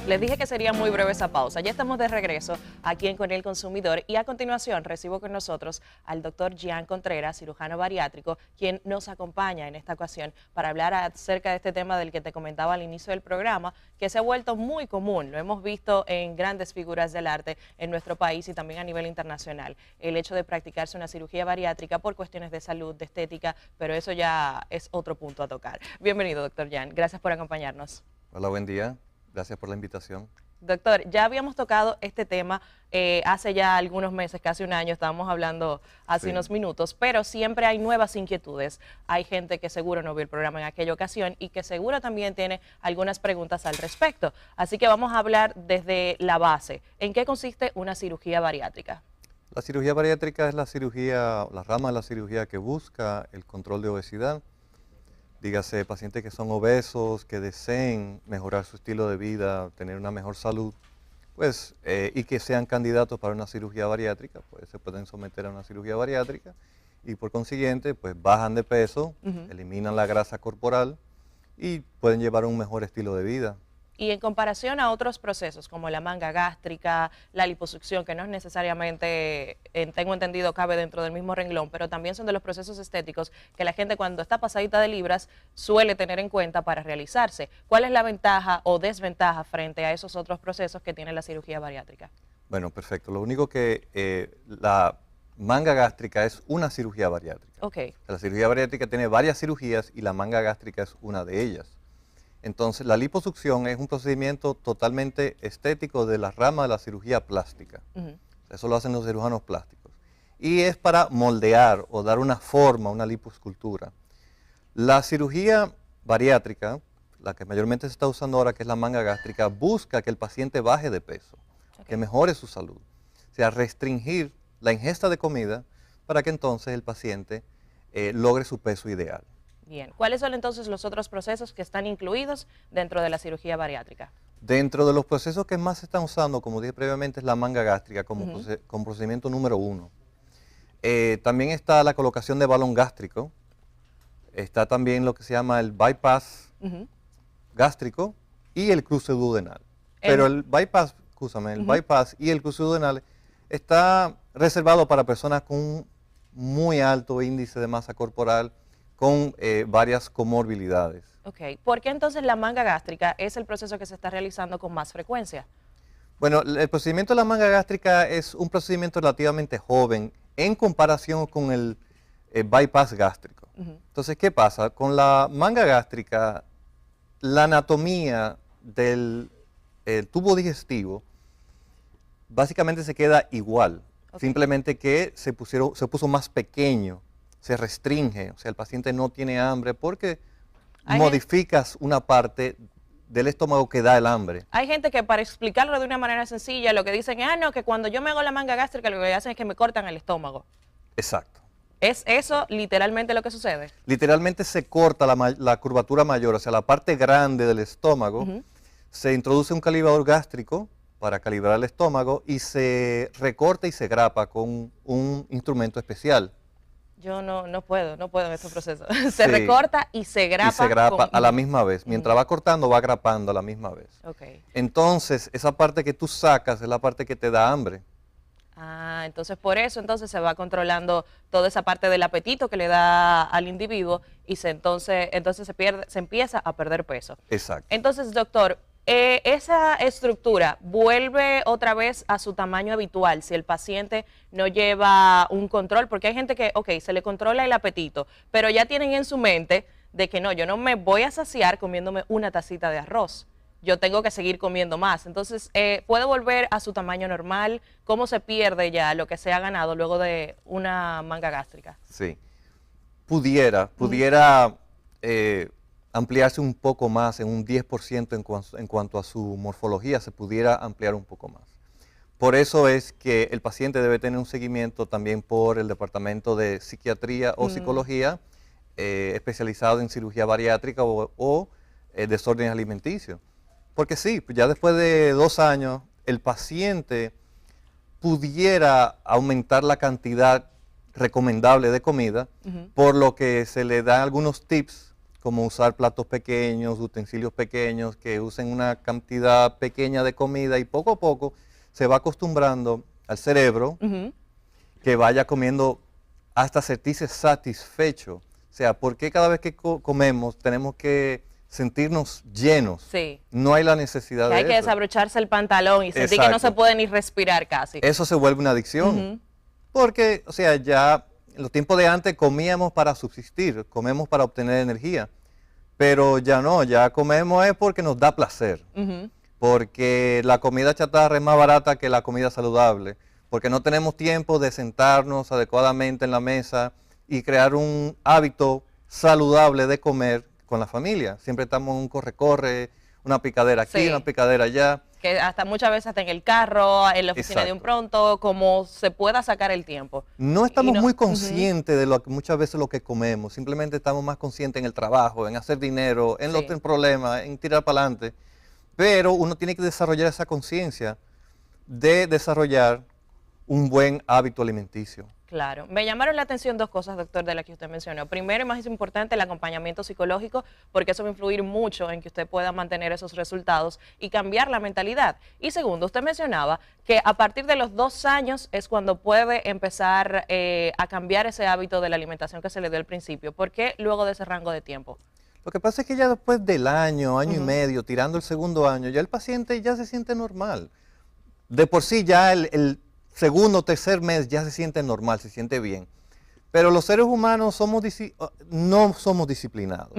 Les dije que sería muy breve esa pausa. Ya estamos de regreso aquí en Con el Consumidor y a continuación recibo con nosotros al doctor Gian Contreras, cirujano bariátrico, quien nos acompaña en esta ocasión para hablar acerca de este tema del que te comentaba al inicio del programa, que se ha vuelto muy común. Lo hemos visto en grandes figuras del arte en nuestro país y también a nivel internacional. El hecho de practicarse una cirugía bariátrica por cuestiones de salud, de estética, pero eso ya es otro punto a tocar. Bienvenido, doctor Gian. Gracias por acompañarnos. Hola, buen día. Gracias por la invitación. Doctor, ya habíamos tocado este tema hace ya algunos meses, casi un año, estábamos hablando hace unos minutos, pero siempre hay nuevas inquietudes. Hay gente que seguro no vio el programa en aquella ocasión y que seguro también tiene algunas preguntas al respecto. Así que vamos a hablar desde la base. ¿En qué consiste una cirugía bariátrica? La cirugía bariátrica es la rama de la cirugía que busca el control de obesidad. Dígase, pacientes que son obesos, que deseen mejorar su estilo de vida, tener una mejor salud, pues, y que sean candidatos para una cirugía bariátrica, pues se pueden someter a una cirugía bariátrica y por consiguiente, pues bajan de peso, eliminan la grasa corporal y pueden llevar un mejor estilo de vida. Y en comparación a otros procesos como la manga gástrica, la liposucción, que no es necesariamente, tengo entendido, cabe dentro del mismo renglón, pero también son de los procesos estéticos que la gente cuando está pasadita de libras suele tener en cuenta para realizarse. ¿Cuál es la ventaja o desventaja frente a esos otros procesos que tiene la cirugía bariátrica? Bueno, perfecto. Lo único que la manga gástrica es una cirugía bariátrica. Okay. La cirugía bariátrica tiene varias cirugías y la manga gástrica es una de ellas. Entonces, la liposucción es un procedimiento totalmente estético de la rama de la cirugía plástica. Eso lo hacen los cirujanos plásticos. Y es para moldear o dar una forma, una lipoescultura. La cirugía bariátrica, la que mayormente se está usando ahora, que es la manga gástrica, busca que el paciente baje de peso, que mejore su salud. O sea, restringir la ingesta de comida para que entonces el paciente logre su peso ideal. Bien, ¿cuáles son entonces los otros procesos que están incluidos dentro de la cirugía bariátrica? Dentro de los procesos que más se están usando, como dije previamente, es la manga gástrica como procedimiento número 1. También está la colocación de balón gástrico, está también lo que se llama el bypass gástrico y el cruce duodenal. Pero el bypass, bypass y el cruce duodenal está reservado para personas con un muy alto índice de masa corporal, con varias comorbilidades. Ok, ¿por qué entonces la manga gástrica es el proceso que se está realizando con más frecuencia? Bueno, el procedimiento de la manga gástrica es un procedimiento relativamente joven en comparación con el bypass gástrico. Entonces, ¿qué pasa? Con la manga gástrica, la anatomía del tubo digestivo básicamente se queda igual, simplemente que se puso más pequeño. Se restringe, o sea, el paciente no tiene hambre porque modificas una parte del estómago que da el hambre. Hay gente que para explicarlo de una manera sencilla, lo que dicen es, no, que cuando yo me hago la manga gástrica lo que hacen es que me cortan el estómago. Exacto. ¿Es eso literalmente lo que sucede? Literalmente se corta la curvatura mayor, o sea, la parte grande del estómago, se introduce un calibrador gástrico para calibrar el estómago y se recorta y se grapa con un instrumento especial. Yo no puedo en este proceso. Se recorta y se grapa. Y se grapa a la misma vez. Mientras va cortando, va grapando a la misma vez. Entonces, esa parte que tú sacas es la parte que te da hambre. Ah, entonces por eso entonces se va controlando toda esa parte del apetito que le da al individuo y entonces se empieza a perder peso. Exacto. Entonces, doctor, esa estructura vuelve otra vez a su tamaño habitual si el paciente no lleva un control, porque hay gente que, se le controla el apetito, pero ya tienen en su mente de que no, yo no me voy a saciar comiéndome una tacita de arroz, yo tengo que seguir comiendo más. Entonces, ¿puede volver a su tamaño normal? ¿Cómo se pierde ya lo que se ha ganado luego de una manga gástrica? Sí, pudiera ampliarse un poco más, en un 10% en cuanto a su morfología, se pudiera ampliar un poco más. Por eso es que el paciente debe tener un seguimiento también por el departamento de psiquiatría o psicología, especializado en cirugía bariátrica o desórdenes alimenticios. Porque sí, ya después de 2 años, el paciente pudiera aumentar la cantidad recomendable de comida, por lo que se le dan algunos tips, como usar platos pequeños, utensilios pequeños, que usen una cantidad pequeña de comida y poco a poco se va acostumbrando al cerebro que vaya comiendo hasta sentirse satisfecho. O sea, ¿por qué cada vez que comemos tenemos que sentirnos llenos? Sí. No hay la necesidad de eso. Hay que desabrocharse el pantalón y sentir que no se puede ni respirar casi. Eso se vuelve una adicción. Porque, o sea, ya en los tiempos de antes comíamos para subsistir, comemos para obtener energía. Pero ya no, ya comemos es porque nos da placer. Porque la comida chatarra es más barata que la comida saludable. Porque no tenemos tiempo de sentarnos adecuadamente en la mesa y crear un hábito saludable de comer con la familia. Siempre estamos en un corre-corre, una picadera aquí, una picadera allá. Que hasta muchas veces hasta en el carro, en la oficina de un pronto, como se pueda sacar el tiempo. No estamos muy conscientes de lo que muchas veces lo que comemos, simplemente estamos más conscientes en el trabajo, en hacer dinero, en los problemas, en tirar para adelante. Pero uno tiene que desarrollar esa conciencia de desarrollar un buen hábito alimenticio. Claro. Me llamaron la atención dos cosas, doctor, de las que usted mencionó. Primero y más importante, el acompañamiento psicológico, porque eso va a influir mucho en que usted pueda mantener esos resultados y cambiar la mentalidad. Y segundo, usted mencionaba que a partir de los 2 años es cuando puede empezar a cambiar ese hábito de la alimentación que se le dio al principio. ¿Por qué luego de ese rango de tiempo? Lo que pasa es que ya después del año y medio, tirando el segundo año, ya el paciente ya se siente normal. De por sí ya el segundo o tercer mes ya se siente normal, se siente bien. Pero los seres humanos no somos disciplinados.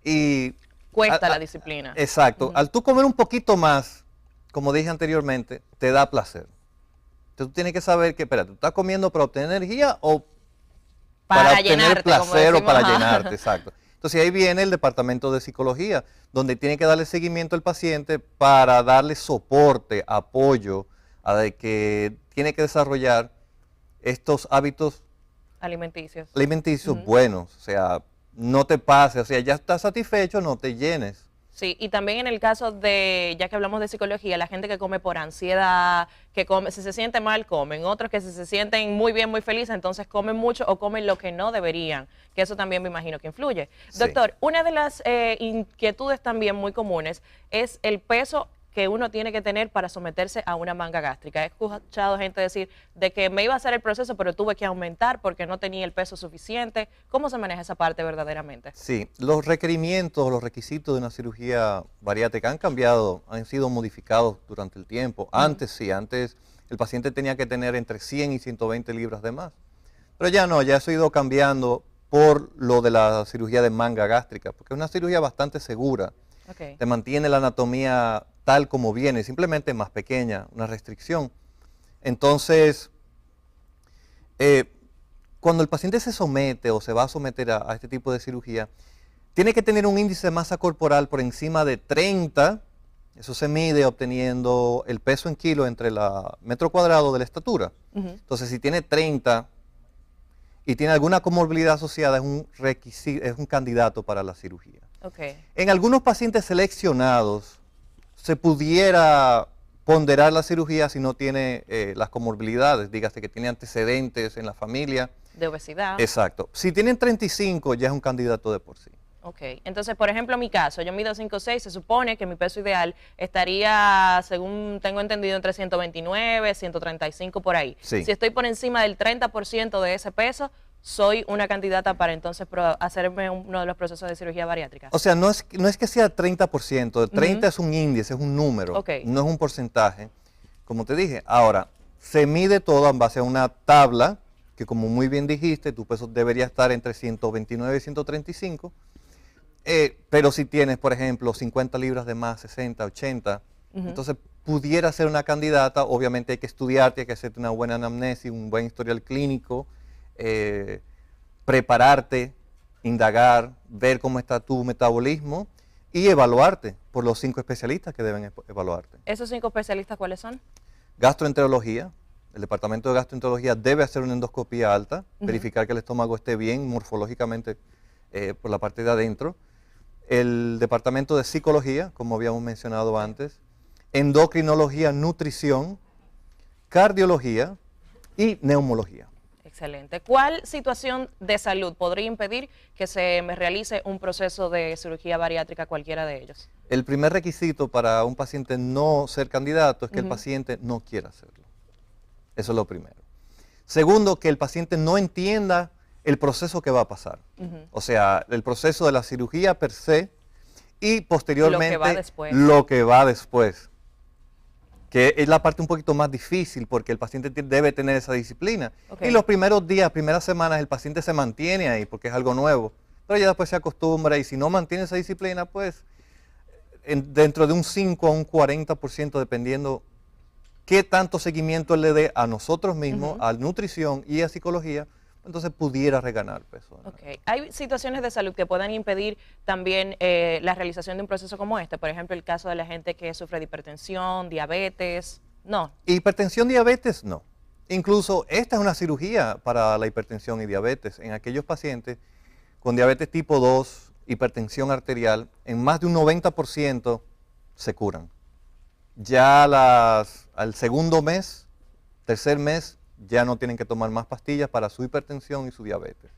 Y cuesta la disciplina. Exacto. Al tú comer un poquito más, como dije anteriormente, te da placer. Entonces tú tienes que saber que, espera, ¿tú estás comiendo para obtener energía o para obtener placer o para llenarte? Exacto. Entonces ahí viene el departamento de psicología, donde tiene que darle seguimiento al paciente para darle soporte, apoyo, a de que tiene que desarrollar estos hábitos alimenticios buenos. O sea, no te pases, o sea, ya estás satisfecho, no te llenes. Sí, y también en el caso de, ya que hablamos de psicología, la gente que come por ansiedad, que come, si se siente mal, comen. Otros que si se sienten muy bien, muy felices, entonces comen mucho o comen lo que no deberían, que eso también me imagino que influye. Sí. Doctor, una de las inquietudes también muy comunes es el peso que uno tiene que tener para someterse a una manga gástrica. He escuchado gente decir de que me iba a hacer el proceso, pero tuve que aumentar porque no tenía el peso suficiente. ¿Cómo se maneja esa parte verdaderamente? Sí, los requerimientos, los requisitos de una cirugía bariátrica han cambiado, han sido modificados durante el tiempo. Antes sí, antes el paciente tenía que tener entre 100 y 120 libras de más. Pero ya no, ya eso ha ido cambiando por lo de la cirugía de manga gástrica, porque es una cirugía bastante segura. Te mantiene la anatomía tal como viene, simplemente más pequeña, una restricción. Entonces, cuando el paciente se somete o se va a someter a este tipo de cirugía, tiene que tener un índice de masa corporal por encima de 30, eso se mide obteniendo el peso en kilos entre el metro cuadrado de la estatura. Entonces, si tiene 30 y tiene alguna comorbilidad asociada, es un requisito, es un candidato para la cirugía. En algunos pacientes seleccionados se pudiera ponderar la cirugía si no tiene las comorbilidades, dígase que tiene antecedentes en la familia. De obesidad. Exacto. Si tienen 35 ya es un candidato de por sí. Entonces, por ejemplo, en mi caso, yo mido 5'6", se supone que mi peso ideal estaría, según tengo entendido, entre 129, 135 por ahí. Sí. Si estoy por encima del 30% de ese peso, soy una candidata para entonces hacerme uno de los procesos de cirugía bariátrica. O sea, no es que sea 30%, 30 es un índice, es un número, no es un porcentaje, como te dije. Ahora, se mide todo en base a una tabla, que como muy bien dijiste, tu peso debería estar entre 129 y 135, pero si tienes, por ejemplo, 50 libras de más, 60, 80, entonces pudiera ser una candidata. Obviamente hay que estudiarte, hay que hacerte una buena anamnesis, un buen historial clínico, prepararte, indagar, ver cómo está tu metabolismo y evaluarte por los 5 especialistas que deben evaluarte. ¿Esos 5 especialistas cuáles son? Gastroenterología. El departamento de gastroenterología debe hacer una endoscopía alta, verificar que el estómago esté bien morfológicamente por la parte de adentro. El departamento de psicología, como habíamos mencionado antes, endocrinología, nutrición, cardiología y neumología. Excelente. ¿Cuál situación de salud podría impedir que se me realice un proceso de cirugía bariátrica, cualquiera de ellos? El primer requisito para un paciente no ser candidato es que el paciente no quiera hacerlo. Eso es lo primero. Segundo, que el paciente no entienda el proceso que va a pasar. O sea, el proceso de la cirugía per se y posteriormente lo que va después. Que es la parte un poquito más difícil porque el paciente debe tener esa disciplina. Y los primeros días, primeras semanas, el paciente se mantiene ahí porque es algo nuevo. Pero ya después se acostumbra y si no mantiene esa disciplina, pues dentro de un 5 a un 40%, dependiendo qué tanto seguimiento él le dé a nosotros mismos, a nutrición y a psicología, entonces pudiera reganar peso. ¿Hay situaciones de salud que puedan impedir también la realización de un proceso como este? Por ejemplo, el caso de la gente que sufre de hipertensión, diabetes. No. Hipertensión, diabetes, no. Incluso esta es una cirugía para la hipertensión y diabetes. En aquellos pacientes con diabetes tipo 2, hipertensión arterial, en más de un 90% se curan. Ya al segundo mes, tercer mes, ya no tienen que tomar más pastillas para su hipertensión y su diabetes.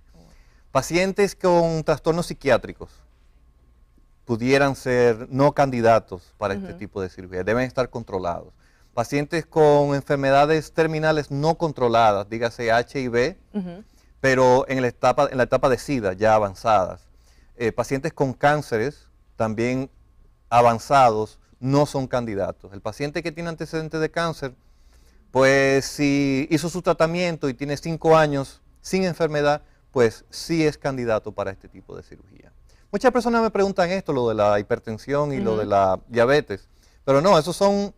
Pacientes con trastornos psiquiátricos pudieran ser no candidatos para este tipo de cirugía, deben estar controlados. Pacientes con enfermedades terminales no controladas, dígase HIV, pero en la etapa de SIDA ya avanzadas. Pacientes con cánceres también avanzados no son candidatos. El paciente que tiene antecedentes de cáncer, pues si hizo su tratamiento y tiene 5 años sin enfermedad, pues sí es candidato para este tipo de cirugía. Muchas personas me preguntan esto, lo de la hipertensión y lo de la diabetes, pero no, esos son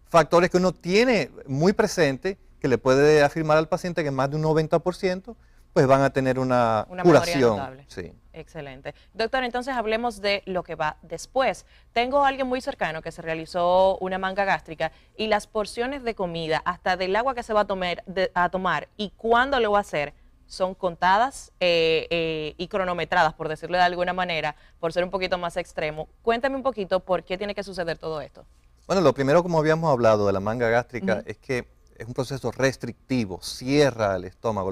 factores que uno tiene muy presente, que le puede afirmar al paciente que más de un 90% pues van a tener una curación. Sí. Excelente. Doctor, entonces hablemos de lo que va después. Tengo a alguien muy cercano que se realizó una manga gástrica y las porciones de comida, hasta del agua que se va a tomar y cuándo lo va a hacer, son contadas y cronometradas, por decirlo de alguna manera, por ser un poquito más extremo. Cuéntame un poquito por qué tiene que suceder todo esto. Bueno, lo primero, como habíamos hablado de la manga gástrica, es que es un proceso restrictivo, cierra el estómago,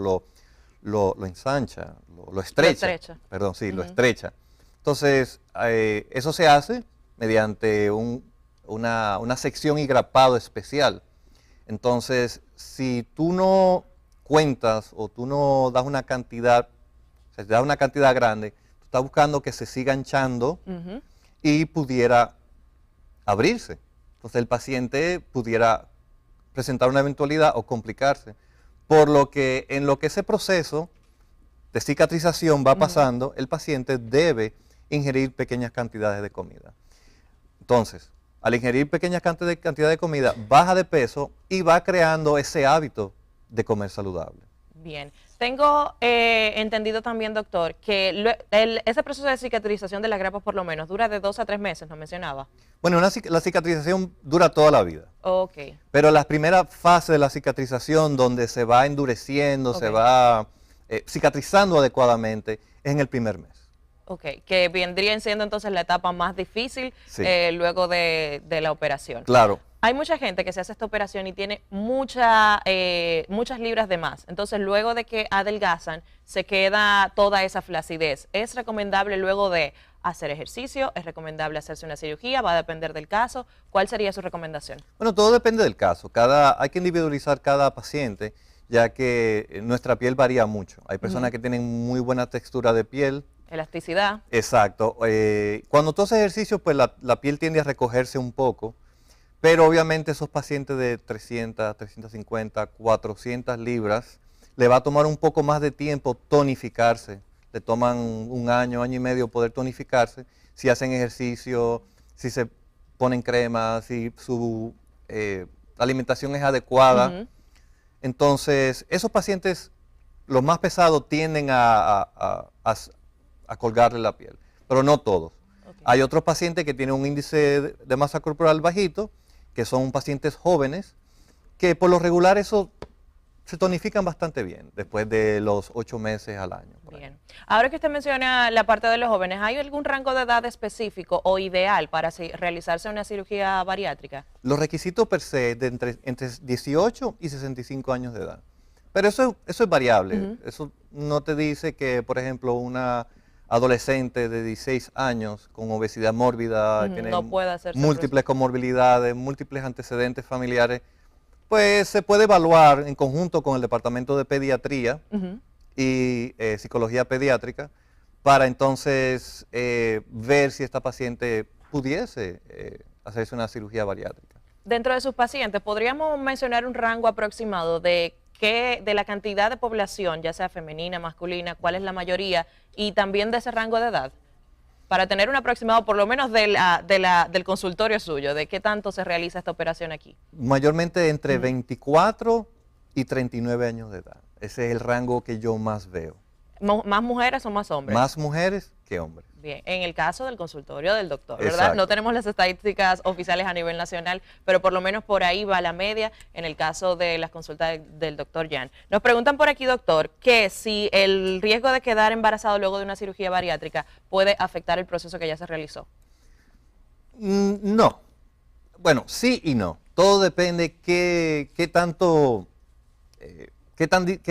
lo ensancha, lo estrecha. Perdón, sí, lo estrecha. Entonces, eso se hace mediante una sección y grapado especial. Entonces, si tú no cuentas o tú no das una cantidad, o sea, si das una cantidad grande, tú estás buscando que se siga hinchando y pudiera abrirse. Entonces, el paciente pudiera presentar una eventualidad o complicarse. Por lo que en lo que ese proceso de cicatrización va pasando, el paciente debe ingerir pequeñas cantidades de comida. Entonces, al ingerir pequeñas cantidades de comida, baja de peso y va creando ese hábito de comer saludable. Bien. Tengo entendido también, doctor, que ese proceso de cicatrización de las grapas por lo menos dura de 2 a 3 meses, ¿nos mencionaba? Bueno, la cicatrización dura toda la vida. Ok. Pero la primera fase de la cicatrización, donde se va endureciendo, se va cicatrizando adecuadamente, es en el primer mes. Ok, que vendría siendo entonces la etapa más difícil luego de la operación. Claro. Hay mucha gente que se hace esta operación y tiene muchas libras de más. Entonces, luego de que adelgazan, se queda toda esa flacidez. ¿Es recomendable luego de hacer ejercicio? ¿Es recomendable hacerse una cirugía? ¿Va a depender del caso? ¿Cuál sería su recomendación? Bueno, todo depende del caso. Hay que individualizar cada paciente, ya que nuestra piel varía mucho. Hay personas que tienen muy buena textura de piel. Elasticidad. Exacto. Cuando tú haces ejercicio, pues la piel tiende a recogerse un poco. Pero obviamente esos pacientes de 300, 350, 400 libras, le va a tomar un poco más de tiempo tonificarse. Le toman un año, año y medio poder tonificarse. Si hacen ejercicio, si se ponen crema, si su alimentación es adecuada. Entonces, esos pacientes, los más pesados, tienden a colgarle la piel, pero no todos. Hay otros pacientes que tienen un índice de masa corporal bajito, que son pacientes jóvenes, que por lo regular eso se tonifican bastante bien después de los 8 meses al año. Bien. Ahora que usted menciona la parte de los jóvenes, ¿hay algún rango de edad específico o ideal para realizarse una cirugía bariátrica? Los requisitos per se de entre 18 y 65 años de edad. Pero eso es variable. Eso no te dice que, por ejemplo, una adolescente de 16 años con obesidad mórbida, tiene no puede hacerse múltiples comorbilidades, múltiples antecedentes familiares, pues se puede evaluar en conjunto con el Departamento de Pediatría y Psicología Pediátrica para entonces ver si esta paciente pudiese hacerse una cirugía bariátrica. Dentro de sus pacientes, ¿podríamos mencionar un rango aproximado de la cantidad de población, ya sea femenina, masculina, cuál es la mayoría, y también de ese rango de edad? Para tener un aproximado, por lo menos del consultorio suyo, de qué tanto se realiza esta operación aquí. Mayormente entre 24 y 39 años de edad. Ese es el rango que yo más veo. ¿Más mujeres o más hombres? Más mujeres que hombres. Bien, en el caso del consultorio del doctor, ¿verdad? Exacto. No tenemos las estadísticas oficiales a nivel nacional, pero por lo menos por ahí va la media en el caso de las consultas del doctor Jan. Nos preguntan por aquí, doctor, que si el riesgo de quedar embarazado luego de una cirugía bariátrica puede afectar el proceso que ya se realizó. No. Bueno, sí y no. Todo depende qué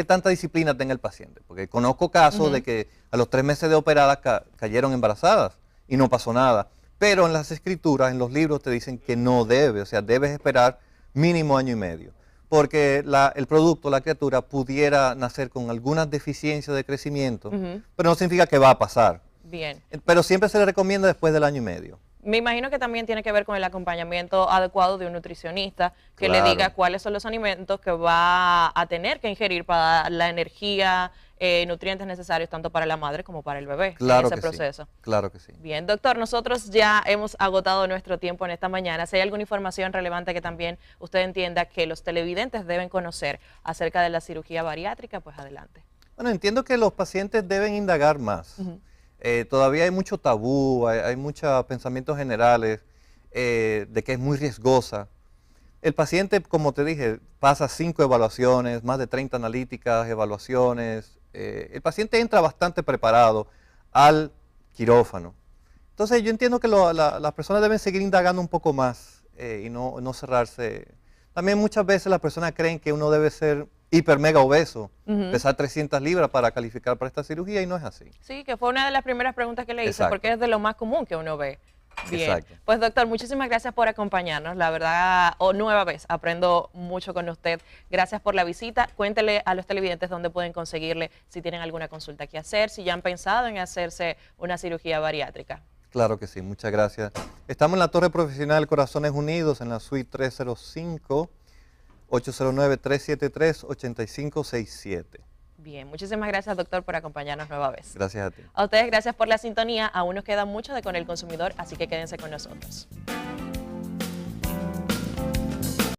tanta disciplina tenga el paciente. Porque conozco casos de que a los 3 meses de operadas cayeron embarazadas y no pasó nada. Pero en las escrituras, en los libros te dicen que no debe, o sea, debes esperar mínimo 1 año y medio. Porque el producto, la criatura, pudiera nacer con algunas deficiencias de crecimiento, pero no significa que va a pasar. Bien. Pero siempre se le recomienda después del 1 año y medio. Me imagino que también tiene que ver con el acompañamiento adecuado de un nutricionista que Claro. le diga cuáles son los alimentos que va a tener que ingerir para dar la energía, nutrientes necesarios tanto para la madre como para el bebé Claro en ese que proceso. sí. Claro que sí. Bien, doctor, nosotros ya hemos agotado nuestro tiempo en esta mañana. Si hay alguna información relevante que también usted entienda que los televidentes deben conocer acerca de la cirugía bariátrica, pues adelante. Bueno, entiendo que los pacientes deben indagar más. Todavía hay mucho tabú, hay muchos pensamientos generales de que es muy riesgosa. El paciente, como te dije, pasa 5 evaluaciones, más de 30 analíticas, evaluaciones. El paciente entra bastante preparado al quirófano. Entonces yo entiendo que las personas deben seguir indagando un poco más y no cerrarse. También muchas veces las personas creen que uno debe ser hiper mega obeso, pesar 300 libras para calificar para esta cirugía y no es así. Sí, que fue una de las primeras preguntas que le hice, Exacto. porque es de lo más común que uno ve. Bien, Exacto. pues doctor, muchísimas gracias por acompañarnos. La verdad, nueva vez, aprendo mucho con usted. Gracias por la visita. Cuéntele a los televidentes dónde pueden conseguirle si tienen alguna consulta que hacer, si ya han pensado en hacerse una cirugía bariátrica. Claro que sí, muchas gracias. Estamos en la Torre Profesional Corazones Unidos, en la suite 305, 809-373-8567. Bien, muchísimas gracias, doctor, por acompañarnos nueva vez. Gracias a ti. A ustedes, gracias por la sintonía. Aún nos queda mucho de Con el Consumidor, así que quédense con nosotros.